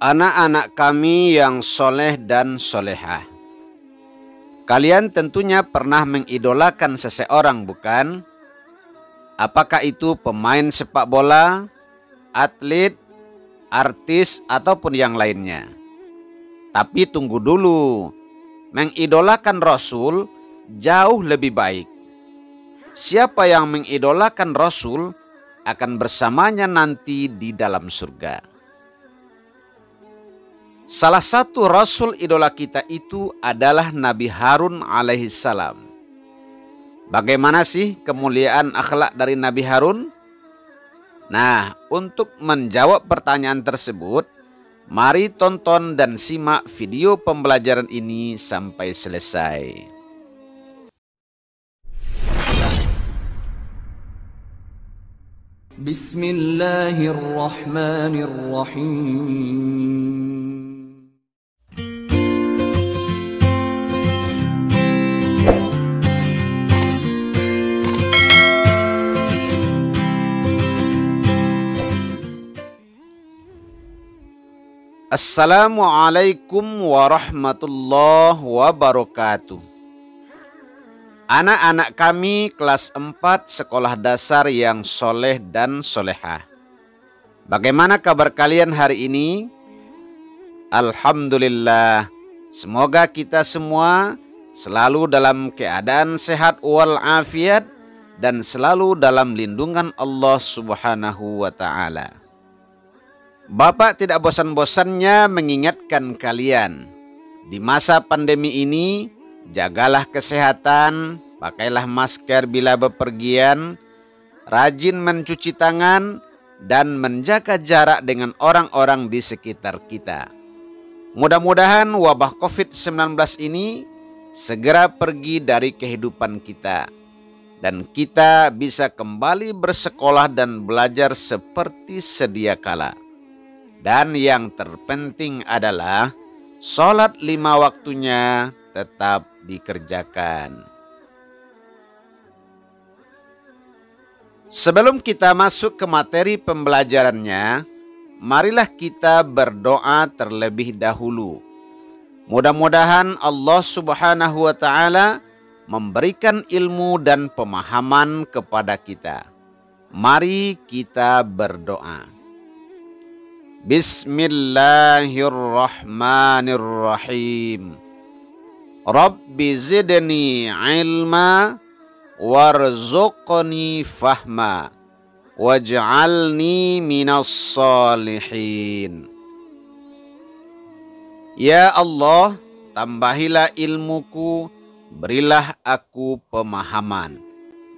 Anak-anak kami yang soleh dan solehah, kalian tentunya pernah mengidolakan seseorang, bukan? Apakah itu pemain sepak bola, atlet, artis, ataupun yang lainnya. Tapi tunggu dulu, mengidolakan Rasul jauh lebih baik. Siapa yang mengidolakan Rasul akan bersamanya nanti di dalam surga. Salah satu Rasul idola kita itu adalah Nabi Harun alaihissalam. Bagaimana sih kemuliaan akhlak dari Nabi Harun? Nah, untuk menjawab pertanyaan tersebut, mari tonton dan simak video pembelajaran ini sampai selesai. Bismillahirrahmanirrahim. Assalamualaikum warahmatullahi wabarakatuh. Anak-anak kami kelas 4 sekolah dasar yang soleh dan solehah. Bagaimana kabar kalian hari ini? Alhamdulillah. Semoga kita semua selalu dalam keadaan sehat walafiat dan selalu dalam lindungan Allah Subhanahu wa ta'ala. Bapak tidak bosan-bosannya mengingatkan kalian, di masa pandemi ini, jagalah kesehatan, pakailah masker bila bepergian, rajin mencuci tangan, dan menjaga jarak dengan orang-orang di sekitar kita. Mudah-mudahan wabah COVID-19 ini segera pergi dari kehidupan kita, dan kita bisa kembali bersekolah dan belajar seperti sedia kala. Dan yang terpenting adalah sholat 5 waktunya tetap dikerjakan. Sebelum kita masuk ke materi pembelajarannya, marilah kita berdoa terlebih dahulu. Mudah-mudahan Allah Subhanahu wa ta'ala memberikan ilmu dan pemahaman kepada kita. Mari kita berdoa. Bismillahirrahmanirrahim. Rabbi zidni ilma warzuqni fahma waj'alni minas salihin. Ya Allah, tambahilah ilmuku, berilah aku pemahaman,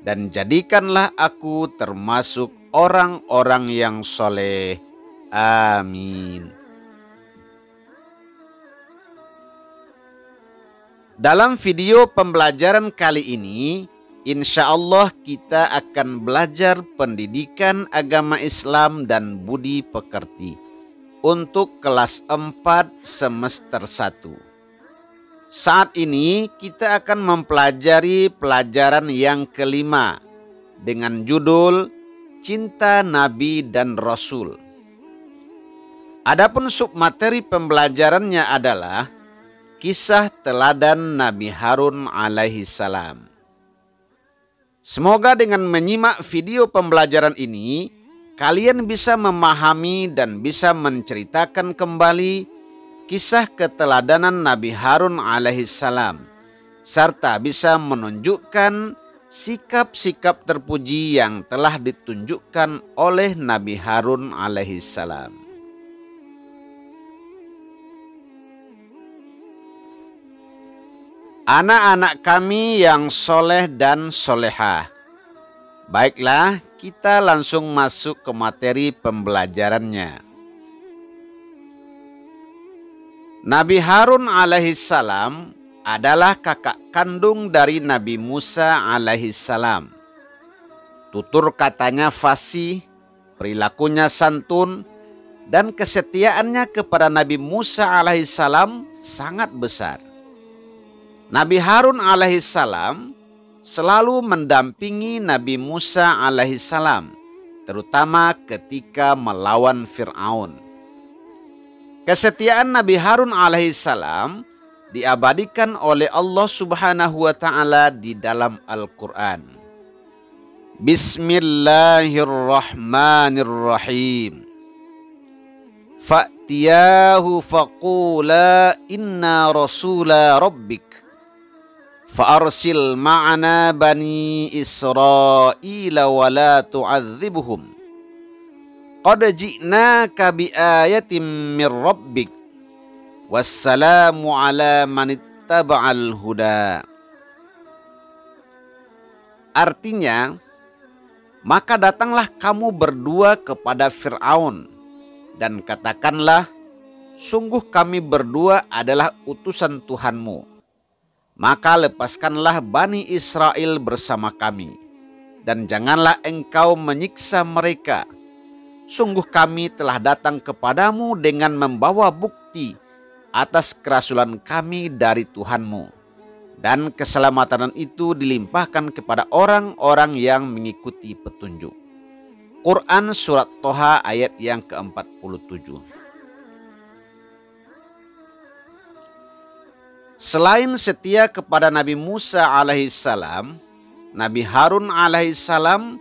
dan jadikanlah aku termasuk orang-orang yang soleh. Amin. Dalam video pembelajaran kali ini, insya Allah kita akan belajar pendidikan agama Islam dan budi pekerti untuk kelas 4 semester 1. Saat ini kita akan mempelajari pelajaran yang kelima dengan judul Cinta Nabi dan Rasul. Adapun submateri pembelajarannya adalah kisah teladan Nabi Harun alaihissalam. Semoga dengan menyimak video pembelajaran ini, kalian bisa memahami dan bisa menceritakan kembali kisah keteladanan Nabi Harun alaihissalam, serta bisa menunjukkan sikap-sikap terpuji yang telah ditunjukkan oleh Nabi Harun alaihissalam. Anak-anak kami yang soleh dan solehah. Baiklah, kita langsung masuk ke materi pembelajarannya. Nabi Harun alaihissalam adalah kakak kandung dari Nabi Musa alaihissalam. Tutur katanya fasih, perilakunya santun, dan kesetiaannya kepada Nabi Musa alaihissalam sangat besar. Nabi Harun alaihissalam selalu mendampingi Nabi Musa alaihissalam, terutama ketika melawan Fir'aun. Kesetiaan Nabi Harun alaihissalam diabadikan oleh Allah Subhanahu wa ta'ala di dalam Al-Quran. Bismillahirrahmanirrahim. Fa'tiyahu faqula inna rasula rabbik fa'arsil ma'ana bani Israila wa la tu'adzibuhum qad ji'naka biayatin min rabbik wassalamu ala manittaba'al huda. Artinya, maka datanglah kamu berdua kepada Fir'aun dan katakanlah, sungguh kami berdua adalah utusan Tuhanmu. Maka lepaskanlah Bani Israel bersama kami, dan janganlah engkau menyiksa mereka. Sungguh kami telah datang kepadamu dengan membawa bukti atas kerasulan kami dari Tuhanmu. Dan keselamatan itu dilimpahkan kepada orang-orang yang mengikuti petunjuk. Quran Surat Toha ayat yang ke-47. Selain setia kepada Nabi Musa alaihissalam, Nabi Harun alaihissalam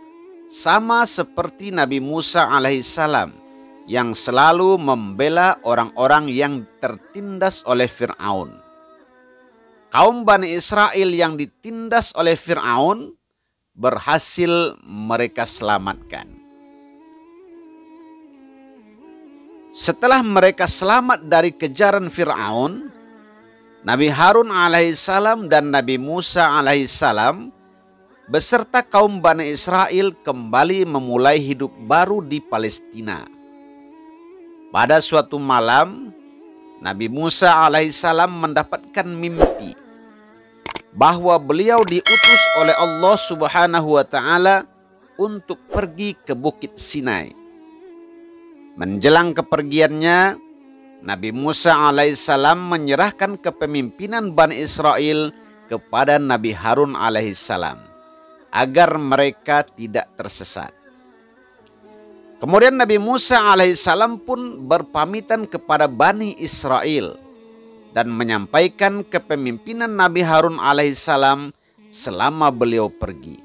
sama seperti Nabi Musa alaihissalam yang selalu membela orang-orang yang tertindas oleh Fir'aun. Kaum Bani Israel yang ditindas oleh Fir'aun berhasil mereka selamatkan. Setelah mereka selamat dari kejaran Fir'aun, Nabi Harun alaihissalam dan Nabi Musa alaihissalam beserta kaum Bani Israel kembali memulai hidup baru di Palestina. Pada suatu malam, Nabi Musa alaihissalam mendapatkan mimpi bahwa beliau diutus oleh Allah Subhanahu wa ta'ala untuk pergi ke Bukit Sinai. Menjelang kepergiannya, Nabi Musa alaihissalam menyerahkan kepemimpinan Bani Israel kepada Nabi Harun alaihissalam agar mereka tidak tersesat. Kemudian Nabi Musa alaihissalam pun berpamitan kepada Bani Israel dan menyampaikan kepemimpinan Nabi Harun alaihissalam selama beliau pergi.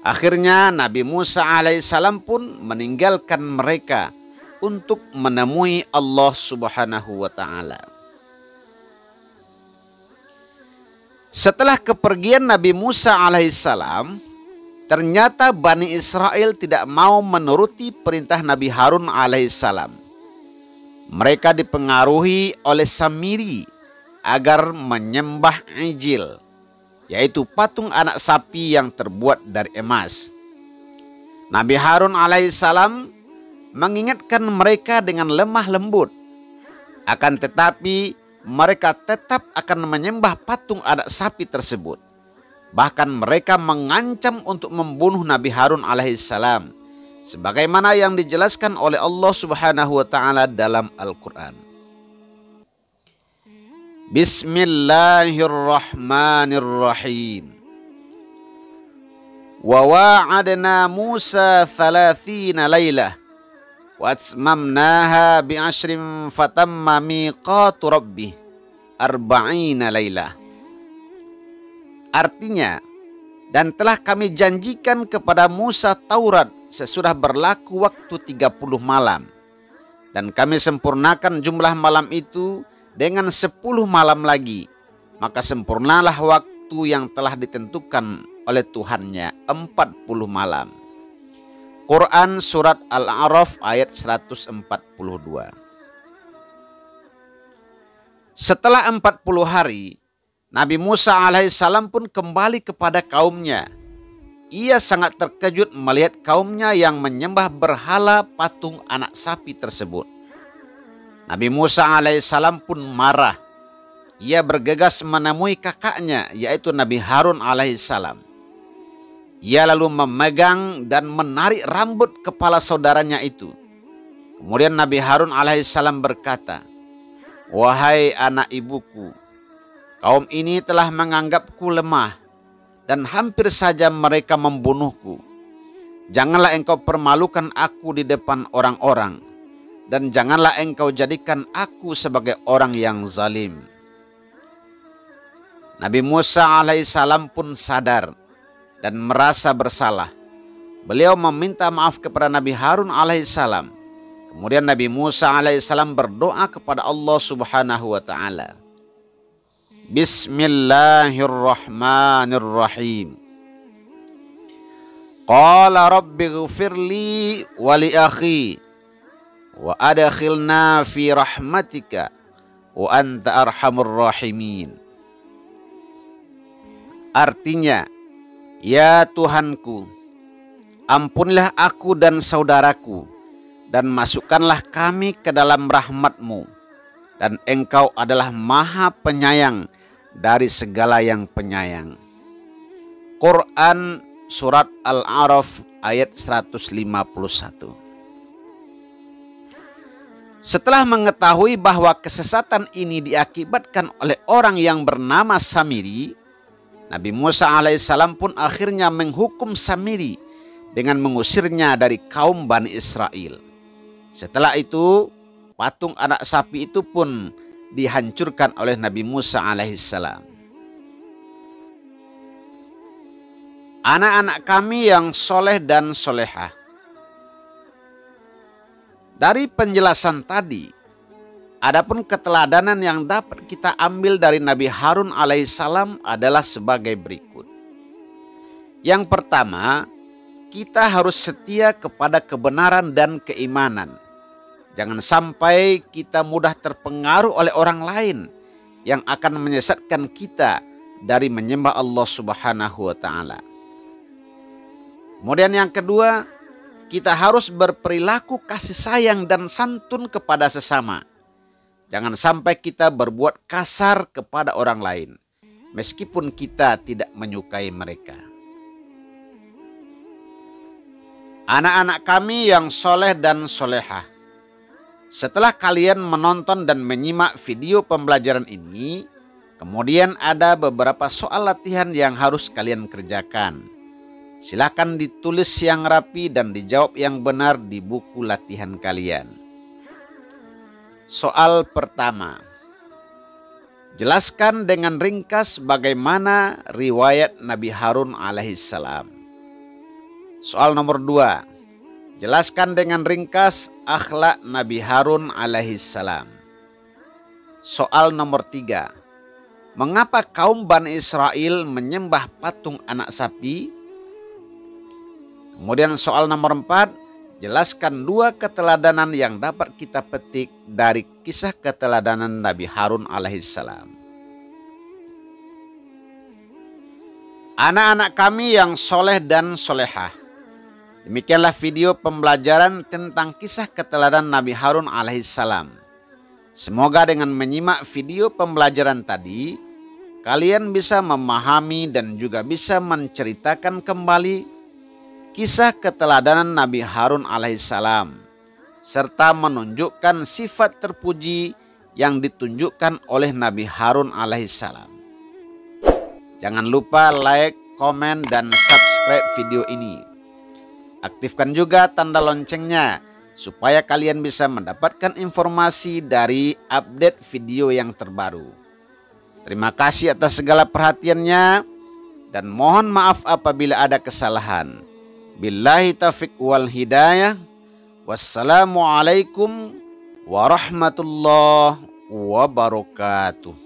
Akhirnya Nabi Musa alaihissalam pun meninggalkan mereka untuk menemui Allah Subhanahu wa ta'ala. Setelah kepergian Nabi Musa alaihissalam, ternyata Bani Israel tidak mau menuruti perintah Nabi Harun alaihissalam. Mereka dipengaruhi oleh Samiri agar menyembah Ijil, yaitu patung anak sapi yang terbuat dari emas. Nabi Harun alaihissalam mengingatkan mereka dengan lemah lembut. Akan tetapi mereka tetap akan menyembah patung anak sapi tersebut. Bahkan mereka mengancam untuk membunuh Nabi Harun alaihissalam, sebagaimana yang dijelaskan oleh Allah Subhanahu wa ta'ala dalam Al-Quran. Bismillahirrahmanirrahim. Wa wa'adna Musa 30 lailah wa atmamnaha bi'ashrin fatamma miqatu rabbih 40 lailah. Artinya, dan telah kami janjikan kepada Musa Taurat sesudah berlaku waktu 30 malam. Dan kami sempurnakan jumlah malam itu dengan 10 malam lagi. Maka sempurnalah waktu yang telah ditentukan oleh Tuhannya 40 malam. Quran Surat Al-A'raf ayat 142. Setelah 40 hari, Nabi Musa alaihissalam pun kembali kepada kaumnya. Ia sangat terkejut melihat kaumnya yang menyembah berhala patung anak sapi tersebut. Nabi Musa alaihissalam pun marah. Ia bergegas menemui kakaknya, yaitu Nabi Harun alaihissalam. Ia lalu memegang dan menarik rambut kepala saudaranya itu. Kemudian Nabi Harun alaihissalam berkata, "Wahai anak ibuku, kaum ini telah menganggapku lemah dan hampir saja mereka membunuhku. Janganlah engkau permalukan aku di depan orang-orang. dan janganlah engkau jadikan aku sebagai orang yang zalim. Nabi Musa alaihissalam pun sadar dan merasa bersalah. Beliau meminta maaf kepada Nabi Harun alaihissalam. Kemudian Nabi Musa alaihissalam berdoa kepada Allah subhanahu wa ta'ala. Bismillahirrahmanirrahim. Qala rabbi ghfirli wa li akhi wa adkhilna fi rahmatika wa anta arhamur rahimin. Artinya, ya Tuhanku, ampunilah aku dan saudaraku dan masukkanlah kami ke dalam rahmat-Mu, dan Engkau adalah Maha Penyayang dari segala yang penyayang. Quran Surat Al-A'raf ayat 151. Setelah mengetahui bahwa kesesatan ini diakibatkan oleh orang yang bernama Samiri, Nabi Musa alaihissalam pun akhirnya menghukum Samiri dengan mengusirnya dari kaum Bani Israel. Setelah itu, patung anak sapi itu pun dihancurkan oleh Nabi Musa alaihissalam. Anak-anak kami yang soleh dan solehah. Dari penjelasan tadi, adapun keteladanan yang dapat kita ambil dari Nabi Harun alaihissalam adalah sebagai berikut. Yang pertama, kita harus setia kepada kebenaran dan keimanan. Jangan sampai kita mudah terpengaruh oleh orang lain yang akan menyesatkan kita dari menyembah Allah Subhanahu wa ta'ala. Kemudian yang kedua, kita harus berperilaku kasih sayang dan santun kepada sesama. Jangan sampai kita berbuat kasar kepada orang lain, meskipun kita tidak menyukai mereka. Anak-anak kami yang soleh dan solehah. Setelah kalian menonton dan menyimak video pembelajaran ini, kemudian ada beberapa soal latihan yang harus kalian kerjakan. Silakan ditulis yang rapi dan dijawab yang benar di buku latihan kalian. Soal pertama. Jelaskan dengan ringkas bagaimana riwayat Nabi Harun alaihissalam. Soal nomor 2. Jelaskan dengan ringkas akhlak Nabi Harun alaihissalam. Soal nomor 3. Mengapa kaum Bani Israel menyembah patung anak sapi? Kemudian soal nomor 4, jelaskan 2 keteladanan yang dapat kita petik dari kisah keteladanan Nabi Harun alaihissalam. Anak-anak kami yang soleh dan solehah. Demikianlah video pembelajaran tentang kisah keteladanan Nabi Harun alaihissalam. Semoga dengan menyimak video pembelajaran tadi, kalian bisa memahami dan juga bisa menceritakan kembali kisah keteladanan Nabi Harun alaihissalam, serta menunjukkan sifat terpuji yang ditunjukkan oleh Nabi Harun alaihissalam. Jangan lupa like, komen, dan subscribe video ini. Aktifkan juga tanda loncengnya supaya kalian bisa mendapatkan informasi dari update video yang terbaru. Terima kasih atas segala perhatiannya dan mohon maaf apabila ada kesalahan. Billahi taufiq wal hidayah. Wassalamualaikum warahmatullahi wabarakatuh.